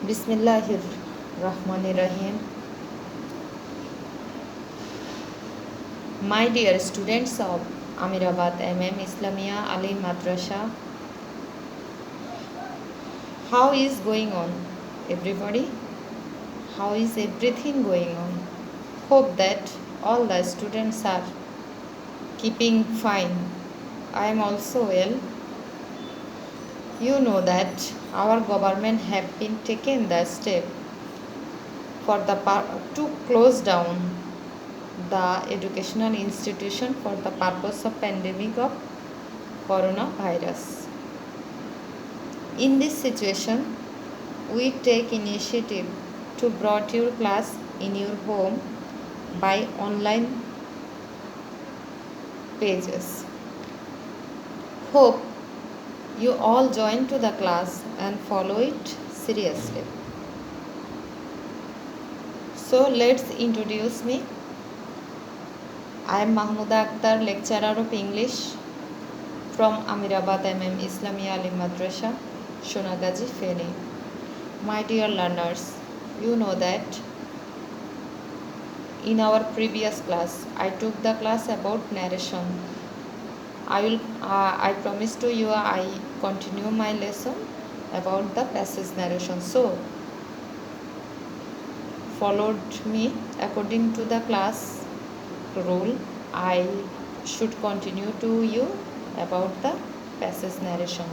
Bismillahirrahmanirrahim. My dear students of Amirabad Islamia Alim Madrasa, how is going on everybody? How is everything going on? Hope that all the students are keeping fine. I am also well. You know that our government have been taken the step to close down the educational institution for the purpose of pandemic of coronavirus. In this situation, we take initiative to brought your class in your home by online pages. Hope you all join to the class and follow it seriously. So let's introduce me. I am Mahmuda Akhtar, lecturer of English from Amirabad Islamia Alim Madrasa, Sonagaji, Feni. My dear learners, you know that in our previous class, I took the class about narration. I promise to you I continue my lesson about the passage narration. So, followed me according to the class rule. I should continue to you about the passage narration.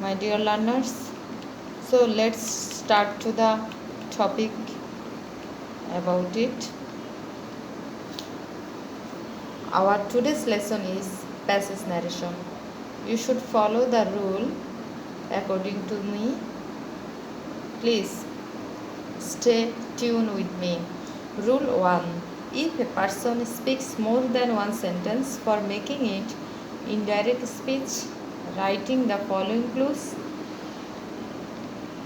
My dear learners, so let's start to the topic about it. Our today's lesson is passage narration. You should follow the rule according to me. Please stay tuned with me. Rule 1. If a person speaks more than one sentence, for making it indirect speech, writing the following clues.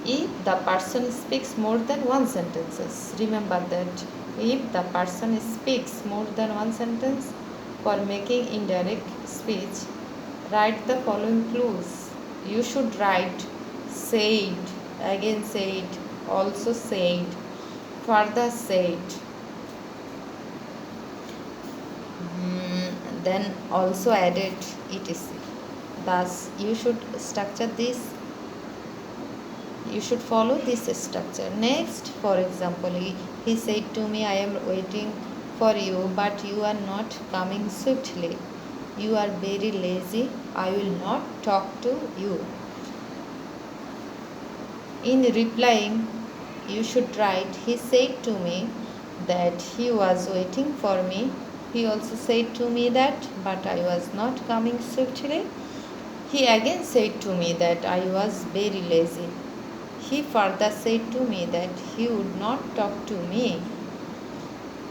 If the person speaks more than one sentence, remember that if the person speaks more than one sentence, for making indirect speech, write the following clues. You should write said, again said, also said, further said, then also added, etc. Thus, you should structure this. You should follow this structure. Next, for example, he said to me, I am waiting for you, but you are not coming swiftly. You are very lazy. I will not talk to you. In replying, you should write, he said to me that he was waiting for me. He also said to me that, but I was not coming swiftly. He again said to me that I was very lazy. He further said to me that he would not talk to me.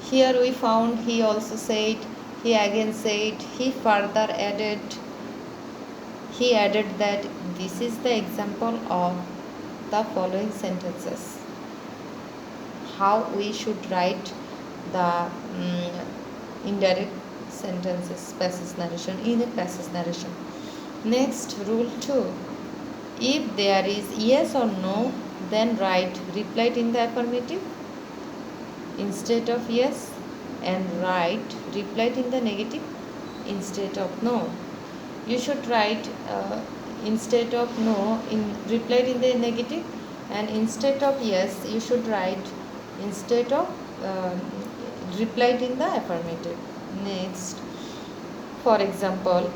Here we found he also said, he again said, he further added. He added that this is the example of the following sentences. How we should write the indirect sentences, passage narration, in a passage narration. Next, rule 2. If there is yes or no, then write replied in the affirmative instead of yes, and write replied in the negative instead of no. You should write instead of no in replied in the negative, and instead of yes you should write instead of replied in the affirmative. Next, for example,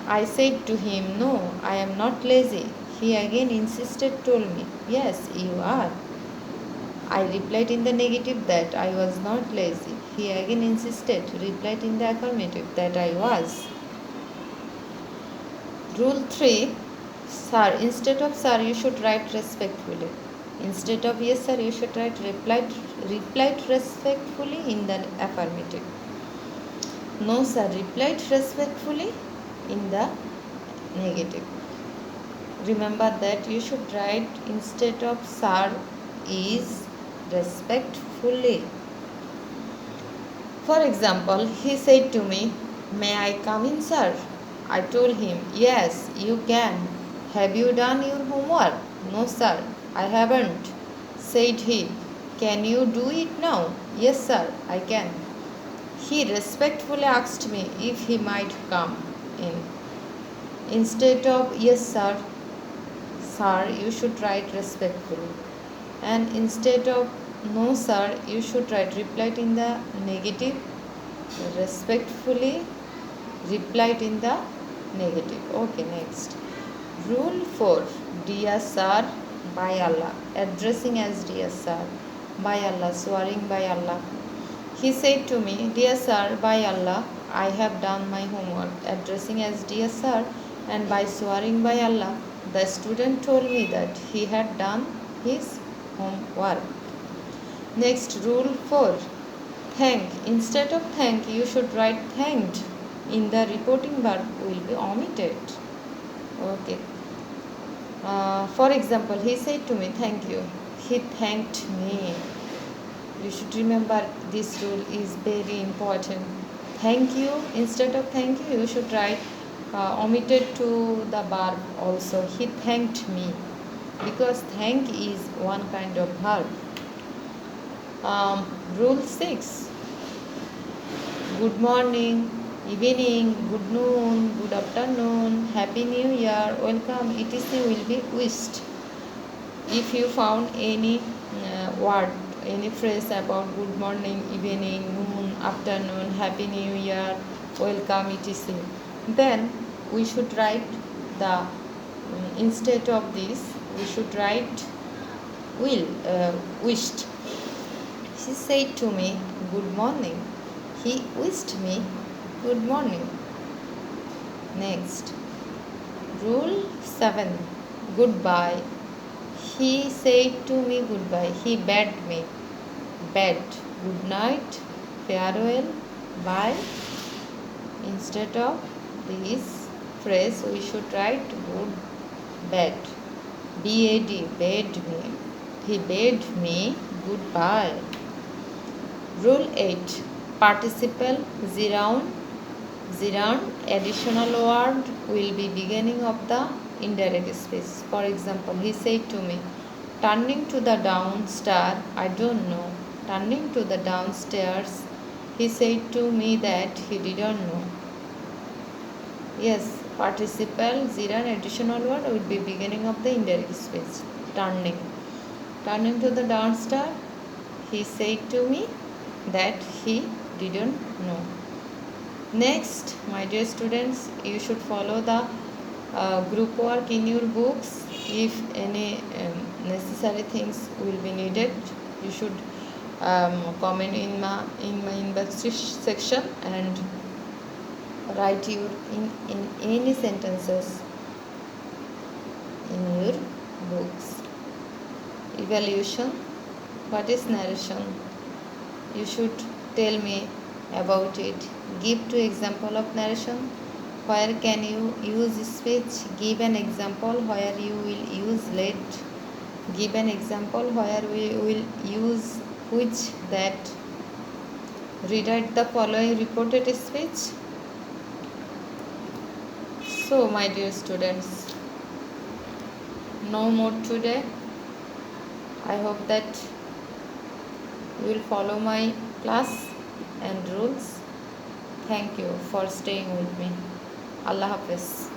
I said to him, no, I am not lazy. He again insisted, told me, yes, you are. I replied in the negative that I was not lazy. He again insisted, replied in the affirmative that I was. Rule 3. Sir, instead of sir, you should write respectfully. Instead of yes, sir, you should write replied respectfully in the affirmative. No, sir, replied respectfully in the negative. Remember that you should write instead of sir is respectfully. For example, he said to me, may I come in, sir? I told him, yes, you can. Have you done your homework? No, sir, I haven't, said he. Can you do it now? Yes, sir, I can. He respectfully asked me if he might come in. Instead of yes, sir, you should write respectfully. And instead of no, sir, you should write replied in the negative. Respectfully replied in the negative. Okay, next. Rule 4. Dear Sir, by Allah. Addressing as Dear Sir, by Allah, swearing by Allah. He said to me, Dear Sir, by Allah, I have done my homework. Addressing as Dear Sir and by swearing by Allah, the student told me that he had done his homework. Next, Rule 4. Thank. Instead of thank, you should write thanked. In the reporting verb will be omitted. Okay. For example, he said to me, thank you. He thanked me. You should remember this rule is very important. Thank you. Instead of thank you, you should write omitted to the verb also. He thanked me. Because thank is one kind of verb. Rule 6. Good morning, evening, good noon, good afternoon, happy new year, welcome, etc. will be wished. If you found any word, any phrase about good morning, evening, noon, afternoon, happy new year, welcome, etc., then we should write the instead of this we should write wished. He said to me, good morning. He wished me good morning. Next, Rule 7. Goodbye. He said to me goodbye. He bade me. Bade. Good night. Farewell. Bye. Instead of this phrase, we should write good bad. B-A-D. Bade me. He bade me goodbye. Rule 8. Participle gerund additional word will be beginning of the indirect speech. For example, he said to me, turning to the downstairs, I don't know. Turning to the downstairs, he said to me that he didn't know. Yes, participle gerund additional word will be beginning of the indirect speech. Turning. Turning to the downstairs, he said to me that he didn't know. Next, my dear students, you should follow the group work in your books. If any necessary things will be needed, you should comment in my inbox section and write your in any sentences in your books. Evaluation. What is narration? You should tell me about it. Give 2 example of narration. Where can you use speech? Give an example where you will use let. Give an example where we will use which, that. Rewrite the following reported speech. So, my dear students, no more today. I hope that you will follow my class and rules. Thank you for staying with me. Allah Hafiz.